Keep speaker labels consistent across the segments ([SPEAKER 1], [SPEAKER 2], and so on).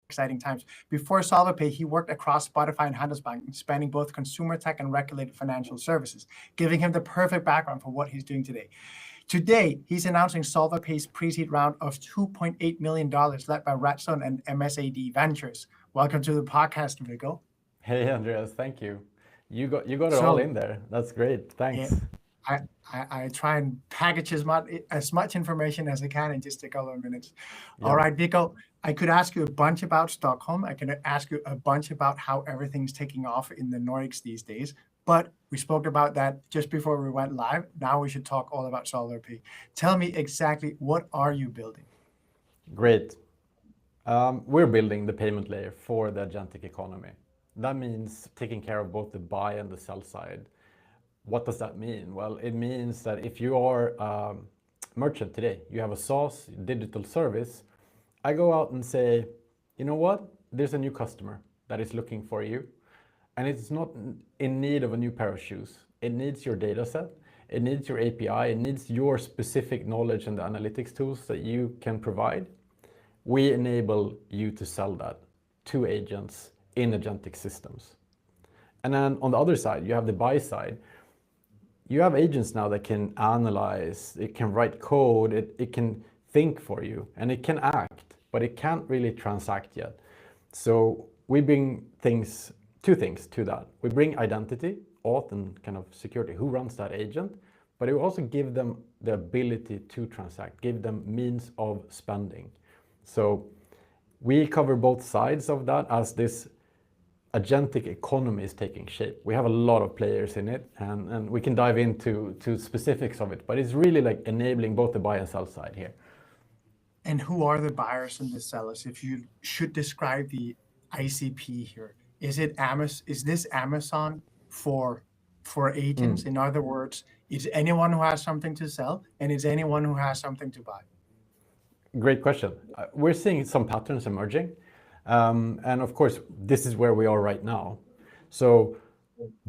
[SPEAKER 1] exciting times. Before SolvaPay, he worked across Spotify and Handelsbanken, spanning both consumer tech and regulated financial services, giving him the perfect background for what he's doing today. Today, he's announcing SolvaPay's pre-seed round of $2.8 million led by Redstone and MS&AD Ventures. Welcome to the podcast, Viggo.
[SPEAKER 2] Hey, Andreas, thank you. You got it all in there. That's great. Thanks.
[SPEAKER 1] Yeah, I try and package as much information as I can in just a couple of minutes. Yeah. All right, Viggo, I could ask you a bunch about Stockholm. I can ask you a bunch about how everything's taking off in the Nordics these days. But we spoke about that just before we went live. Now we should talk all about SolvaPay. Tell me exactly, what are you building?
[SPEAKER 2] Great. We're building the payment layer for the agentic economy. That means taking care of both the buy and the sell side. What does that mean? Well, it means that if you are a merchant today, you have a SaaS digital service, I go out and say, you know what? There's a new customer that is looking for you, and it's not in need of a new pair of shoes. It needs your data set, it needs your API, it needs your specific knowledge and the analytics tools that you can provide. We enable you to sell that to agents in agentic systems. And then on the other side, you have the buy side. You have agents now that can analyze, it can write code, it can think for you, and it can act, but it can't really transact yet. So we bring two things to that. We bring identity, auth, and kind of security, who runs that agent, but it will also give them the ability to transact, give them means of spending. So we cover both sides of that as this agentic economy is taking shape. We have a lot of players in it, and we can dive into specifics of it, but it's really like enabling both the buy and sell side here.
[SPEAKER 1] And who are the buyers and the sellers? If you should describe the ICP here, is this Amazon for agents? In other words, it's anyone who has something to sell, and it's anyone who has something to buy.
[SPEAKER 2] Great question. We're seeing some patterns emerging. And of course, this is where we are right now. So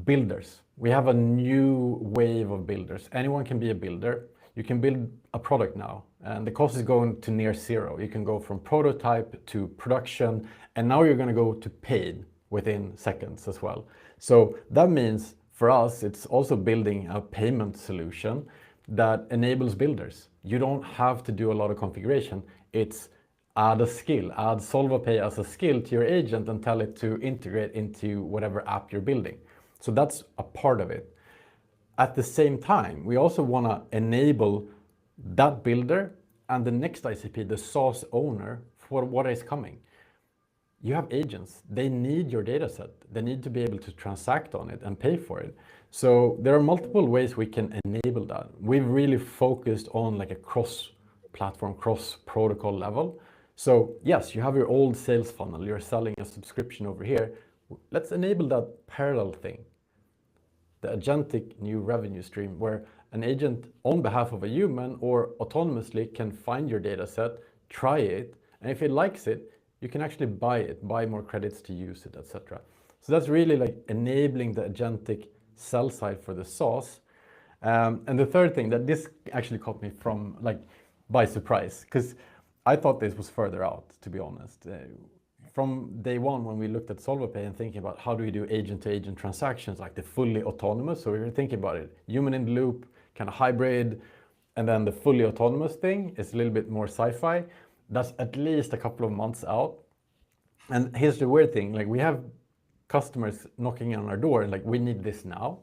[SPEAKER 2] builders, we have a new wave of builders. Anyone can be a builder. You can build a product now, and the cost is going to near zero. You can go from prototype to production, and now you're going to go to paid within seconds as well. So that means for us, it's also building a payment solution that enables builders. You don't have to do a lot of configuration. It's add a skill, add SolvaPay as a skill to your agent and tell it to integrate into whatever app you're building. So that's a part of it. At the same time, we also want to enable that builder and the next ICP, the SaaS owner, for what is coming. You have agents, they need your data set. They need to be able to transact on it and pay for it. So there are multiple ways we can enable that. We've really focused on like a cross-platform, cross-protocol level. So yes, you have your old sales funnel, you're selling a subscription over here. Let's enable that parallel thing, the agentic new revenue stream, where an agent on behalf of a human or autonomously can find your data set, try it, and if it likes it, you can actually buy it, buy more credits to use it, etc. So that's really like enabling the agentic sell side for the SaaS. And the third thing that this actually caught me from by surprise, because I thought this was further out, to be honest. From day one, when we looked at SolvaPay and thinking about how do we do agent-to-agent transactions, like the fully autonomous, so we were thinking about it, human in the loop, kind of hybrid, and then the fully autonomous thing is a little bit more sci-fi. That's at least a couple of months out. And here's the weird thing, like we have customers knocking on our door and like, we need this now.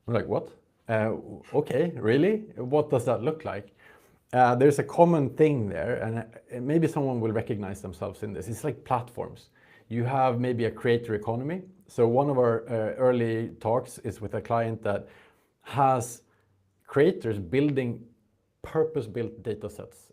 [SPEAKER 2] We're like, what? Okay, really? What does that look like? There's a common thing there, and maybe someone will recognize themselves in this. It's like platforms. You have maybe a creator economy. So one of our early talks is with a client that has creators building purpose-built data sets,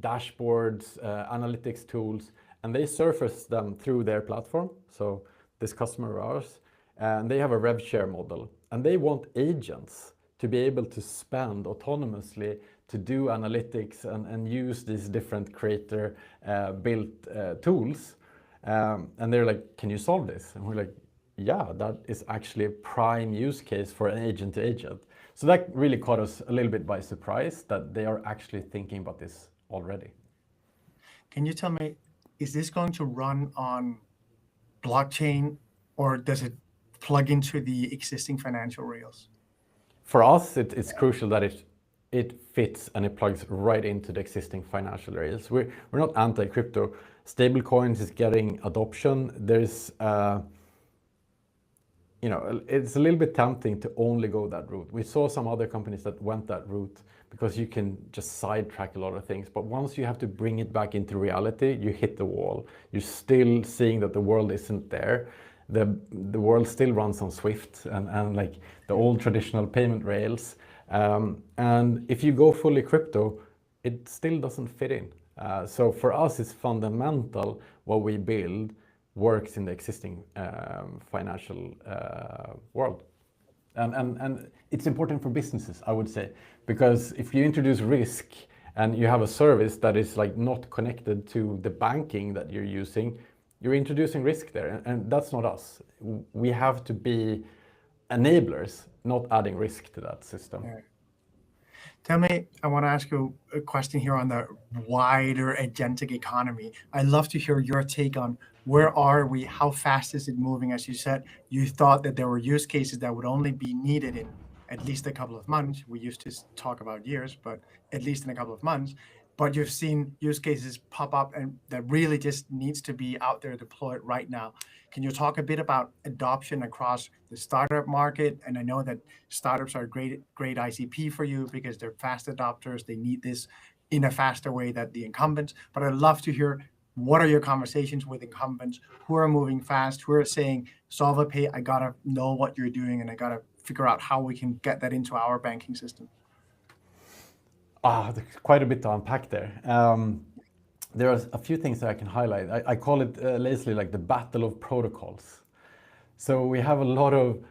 [SPEAKER 2] dashboards, analytics tools, and they surface them through their platform. So this customer of ours, and they have a rev share model, and they want agents to be able to spend autonomously to do analytics and use these different creator built tools. And they're like, can you solve this? And we're like, yeah, that is actually a prime use case for an agent to agent. So that really caught us a little bit by surprise that they are actually thinking about this already.
[SPEAKER 1] Can you tell me, is this going to run on blockchain, or does it plug into the existing financial rails?
[SPEAKER 2] For us, it's crucial that it fits and it plugs right into the existing financial rails. We're not anti-crypto. Stablecoins is getting adoption. There's it's a little bit tempting to only go that route. We saw some other companies that went that route because you can just sidetrack a lot of things. But once you have to bring it back into reality, you hit the wall. You're still seeing that the world isn't there. The world still runs on Swift and like the old traditional payment rails. And if you go fully crypto, it still doesn't fit in. So for us, it's fundamental what we build works in the existing financial world. And it's important for businesses, I would say, because if you introduce risk and you have a service that is like not connected to the banking that you're using, you're introducing risk there, and that's not us. We have to be enablers, not adding risk to that system.
[SPEAKER 1] Yeah. Tell me, I want to ask you a question here on the wider agentic economy. I'd love to hear your take on where are we, how fast is it moving? As you said, you thought that there were use cases that would only be needed in at least a couple of months. We used to talk about years, but at least in a couple of months. But you've seen use cases pop up and that really just needs to be out there deployed right now. Can you talk a bit about adoption across the startup market? And I know that startups are great ICP for you because they're fast adopters. They need this in a faster way than the incumbents. But I'd love to hear, what are your conversations with incumbents who are moving fast, who are saying, SolvaPay, I got to know what you're doing and I got to figure out how we can get that into our banking system?
[SPEAKER 2] There's quite a bit to unpack there. There are a few things that I can highlight. I call it lazily like the battle of protocols. So we have a lot of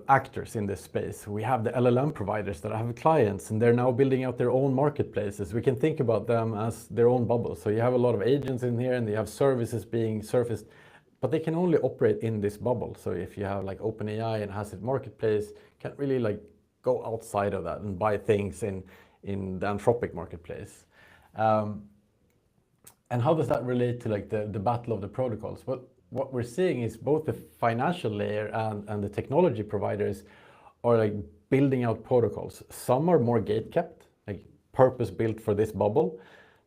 [SPEAKER 2] actors in this space. We have the LLM providers that have clients and they're now building out their own marketplaces. We can think about them as their own bubbles. So you have a lot of agents in here and they have services being surfaced, but they can only operate in this bubble. So if you have like OpenAI and has its marketplace, can't really like go outside of that and buy things in the Anthropic marketplace. And how does that relate to like the battle of the protocols? Well, what we're seeing is both the financial layer and the technology providers are like building out protocols. Some are more gate-kept, like purpose built for this bubble.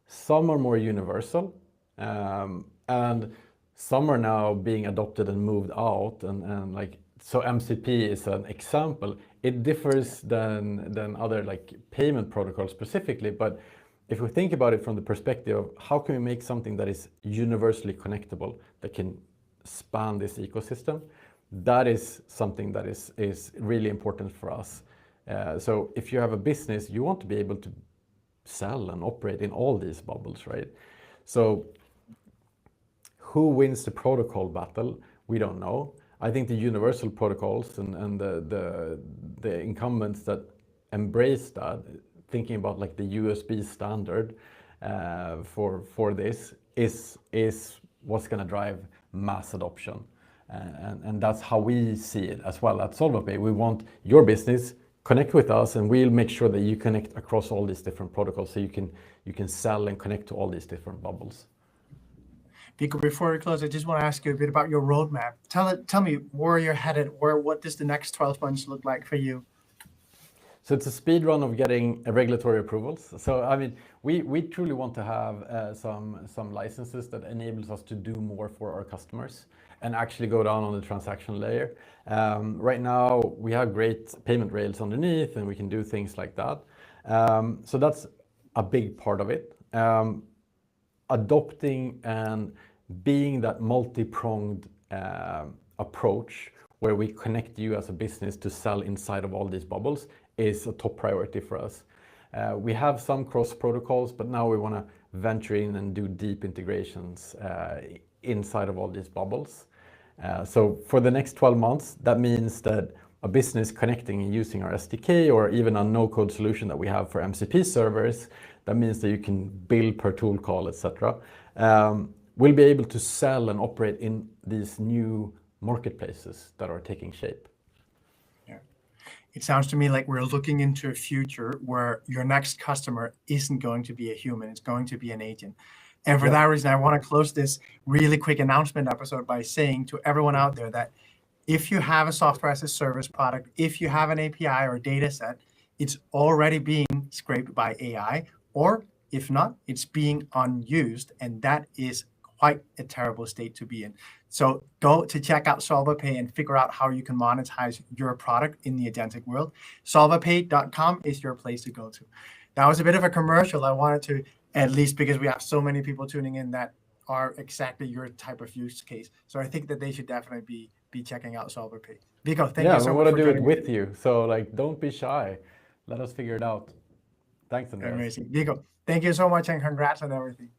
[SPEAKER 2] Some are more universal, and some are now being adopted and moved out. And like, so MCP is an example. It differs than other like payment protocols specifically, but if we think about it from the perspective of how can we make something that is universally connectable, that can span this ecosystem, that is something that is really important for us. So if you have a business, you want to be able to sell and operate in all these bubbles, right? So who wins the protocol battle? We don't know. I think the universal protocols and the incumbents that embrace that, thinking about like the USB standard for this is what's going to drive mass adoption. And that's how we see it as well at SolvaPay. We want your business connect with us and we'll make sure that you connect across all these different protocols so you can sell and connect to all these different bubbles.
[SPEAKER 1] Viggo, before we close, I just want to ask you a bit about your roadmap. Tell me where you're headed, what does the next 12 months look like for you?
[SPEAKER 2] So it's a speed run of getting regulatory approvals. So I mean, we truly want to have some licenses that enables us to do more for our customers and actually go down on the transaction layer. Right now, we have great payment rails underneath and we can do things like that. So that's a big part of it. Adopting and being that multi-pronged approach where we connect you as a business to sell inside of all these bubbles is a top priority for us. We have some cross protocols, but now we want to venture in and do deep integrations inside of all these bubbles. So for the next 12 months, that means that a business connecting and using our SDK or even a no-code solution that we have for MCP servers, that means that you can build per tool call, etc. We'll be able to sell and operate in these new marketplaces that are taking shape.
[SPEAKER 1] Yeah. It sounds to me like we're looking into a future where your next customer isn't going to be a human, it's going to be an agent. And for
[SPEAKER 2] Yeah.
[SPEAKER 1] that reason, I want to close this really quick announcement episode by saying to everyone out there that if you have a software as a service product, if you have an API or data set, it's already being scraped by AI, or if not, it's being unused. And that is quite a terrible state to be in. So go to check out SolvaPay and figure out how you can monetize your product in the agentic world. SolvaPay.com is your place to go to. That was a bit of a commercial. I wanted to, at least because we have so many people tuning in that are exactly your type of use case. So I think that they should definitely be checking out SolvaPay. Viggo, thank you so much.
[SPEAKER 2] Yeah, we want to do it with you. So like, don't be shy. Let us figure it out. Thanks, Andreas.
[SPEAKER 1] Amazing. Viggo, thank you so much and congrats on everything.